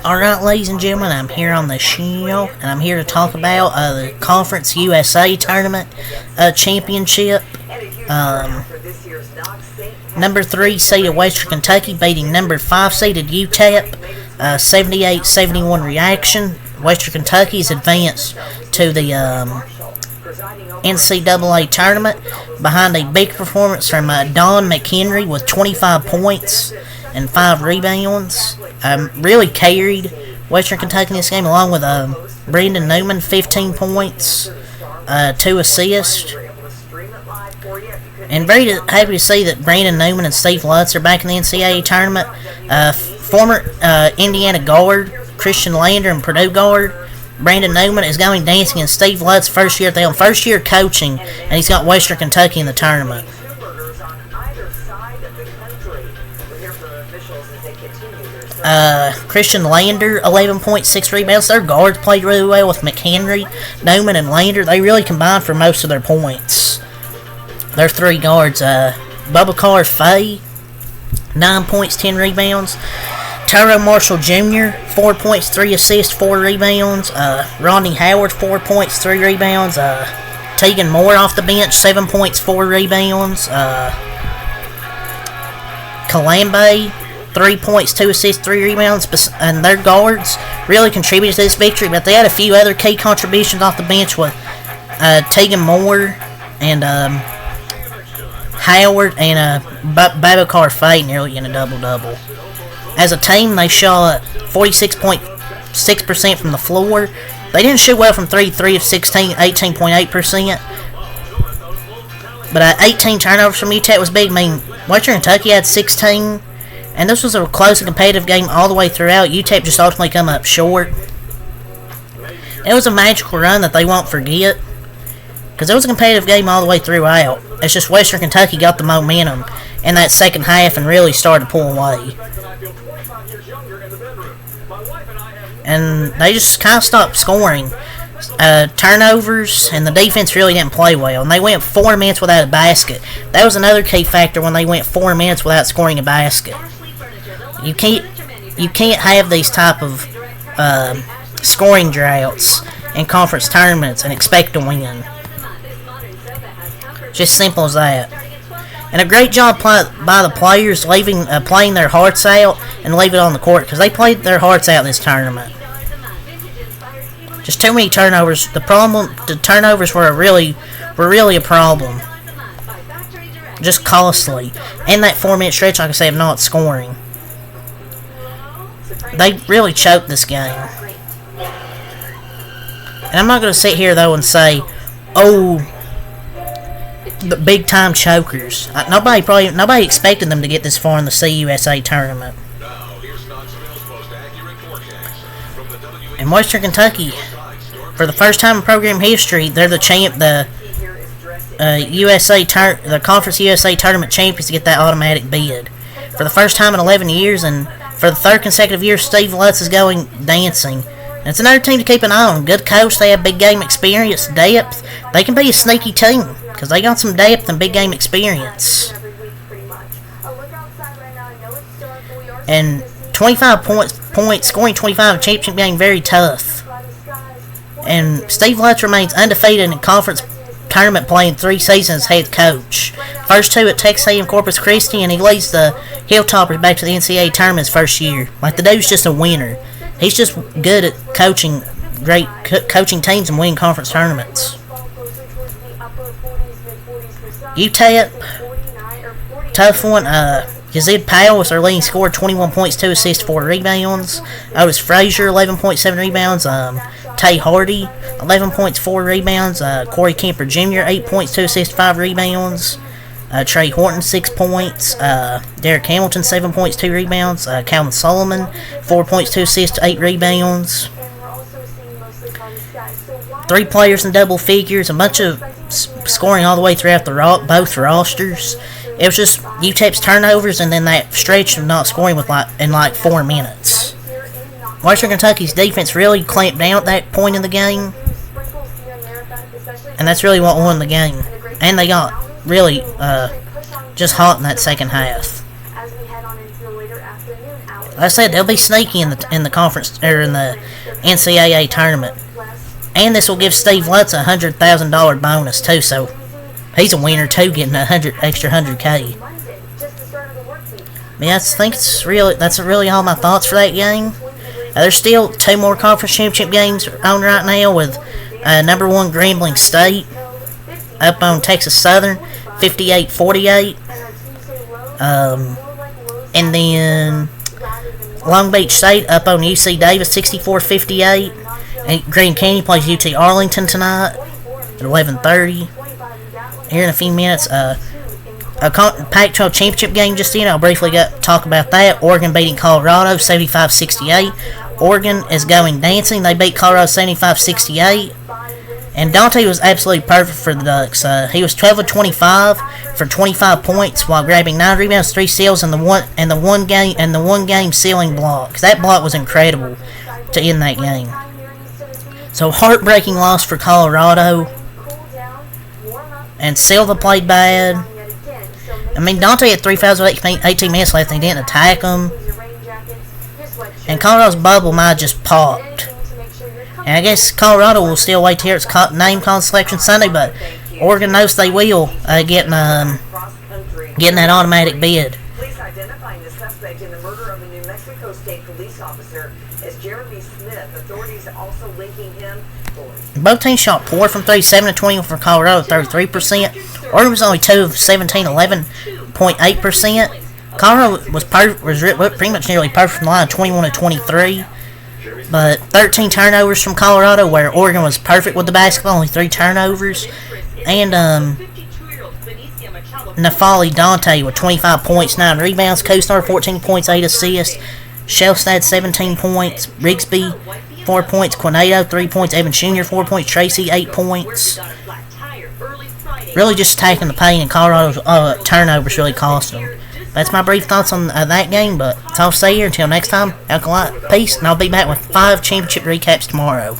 Alright, ladies and gentlemen, I'm here on the show, and I'm here to talk about the Conference USA Tournament Championship. Number 3 seeded Western Kentucky beating number 5 seeded Utep, 78-71 reaction. Western Kentucky is advanced to the NCAA tournament behind a big performance from Don McHenry with 25 points and 5 rebounds. Really carried Western Kentucky in this game, along with Brandon Newman, 15 points, 2 assists. And very happy to see that Brandon Newman and Steve Lutz are back in the NCAA tournament. Former Indiana guard Christian Lander and Purdue guard Brandon Newman is going dancing in Steve Lutz's first year coaching, and he's got Western Kentucky in the tournament. Christian Lander, 11.6 rebounds. Their guards played really well with McHenry, Newman, and Lander. They really combined for most of their points. Their 3 guards, Bubba Carr Fay, 9 points, 10 rebounds. Tyro Marshall Jr., 4 points, 3 assists, 4 rebounds. Rodney Howard, 4 points, 3 rebounds. Tegan Moore off the bench, 7 points, 4 rebounds. Kalambe, 3 points, 2 assists, 3 rebounds, and their guards really contributed to this victory, but they had a few other key contributions off the bench with Tegan Moore and Howard and Babacar Fay nearly in a double-double. As a team, they shot 46.6% from the floor. They didn't shoot well from 3 of 16, 18.8%. But 18 turnovers from Utep was big. I mean, Western Kentucky had 16. And this was a close and competitive game all the way throughout. Utep just ultimately come up short. It was a magical run that they won't forget, because it was a competitive game all the way throughout. It's just Western Kentucky got the momentum in that second half and really started to pull away. And they just kind of stopped scoring. Turnovers, and the defense really didn't play well. And they went 4 minutes without a basket. That was another key factor when they went 4 minutes without scoring a basket. You can't have these type of scoring droughts in conference tournaments and expect to win. Just simple as that. And a great job by the players playing their hearts out and leave it on the court, because they played their hearts out in this tournament. Just too many turnovers. The turnovers were really a problem. Just costly. And that 4-minute stretch, like I said, of not scoring. They really choked this game. And I'm not going to sit here, though, and say, oh, the big-time chokers. Nobody expected them to get this far in the CUSA tournament. And Western Kentucky, for the first time in program history, they're the the Conference USA Tournament champions to get that automatic bid. For the first time in 11 years, and for the 3rd consecutive year, Steve Lutz is going dancing. And it's another team to keep an eye on. Good coach, they have big game experience, depth. They can be a sneaky team, because they got some depth and big game experience. And 25 points, scoring 25 in a championship game, very tough. And Steve Lutz remains undefeated in conference tournament play in 3 seasons as head coach. First 2 at Texas A&M Corpus Christi, and he leads the Hiltoppers back to the NCAA tournament his first year. Like, the dude's just a winner. He's just good at coaching teams and winning conference tournaments. Utep, tough one. Yazid Powell was their leading scorer, 21 points, 2 assists, 4 rebounds. Otis Frazier, 11.7 rebounds. Tay Hardy, 11 points, 4 rebounds. Corey Kemper Jr., 8 points, 2 assists, 5 rebounds. Trey Horton, 6 points. Derek Hamilton, 7 points, 2 rebounds. Calvin Solomon, 4 points, 2 assists, 8 rebounds. 3 players in double figures, a bunch of scoring all the way throughout both rosters. It was just UTEP's turnovers and then that stretch of not scoring in 4 minutes. Western Kentucky's defense really clamped down at that point in the game, and that's really what won the game. And they got really just hot in that second half. Like I said, they'll be sneaky in the conference or in the NCAA tournament. And this will give Steve Lutz a $100,000 bonus too. So he's a winner too, getting extra 100K. Yeah, I think that's really all my thoughts for that game. There's still 2 more conference championship games on right now with number 1 Grambling State up on Texas Southern, 58-48. And then Long Beach State up on UC Davis, 64-58. And Grand Canyon plays UT Arlington tonight at 11:30. Here in a few minutes, a Pac-12 championship game just in. I'll briefly talk about that. Oregon beating Colorado 75-68. Oregon is going dancing. They beat Colorado 75-68. And Dante was absolutely perfect for the Ducks. He was 12 of 25 for 25 points while grabbing 9 rebounds, 3 steals, and the one game sealing block. That block was incredible to end that game. So heartbreaking loss for Colorado. And Silva played bad. I mean, Dante had 3 fouls with 18 minutes left and he didn't attack them. And Colorado's bubble might have just popped. And I guess Colorado will still wait to hear its name call selection Sunday, but Oregon knows they will getting that automatic bid. Police identifying the suspect in the murder of a New Mexico State police officer as Jeremy Smith. Authorities also linking him. Both teams shot poor from 3, 7 of 20 for Colorado, 33%. Oregon was only 2 of 17, 11.8%. Colorado was pretty much nearly perfect from the line, 21 of 23. But 13 turnovers from Colorado, where Oregon was perfect with the basketball, only 3 turnovers. And Nafali Dante with 25 points, 9 rebounds. Co-star 14 points, 8 assists. Shelstad 17 points. Rigsby 4 points. Quinado 3 points. Evans Jr. 4 points. Tracy 8 points. Really just attacking the paint, and Colorado's turnovers really cost them. That's my brief thoughts on that game, but I'll stay here until next time. Alkaline, peace, and I'll be back with 5 championship recaps tomorrow.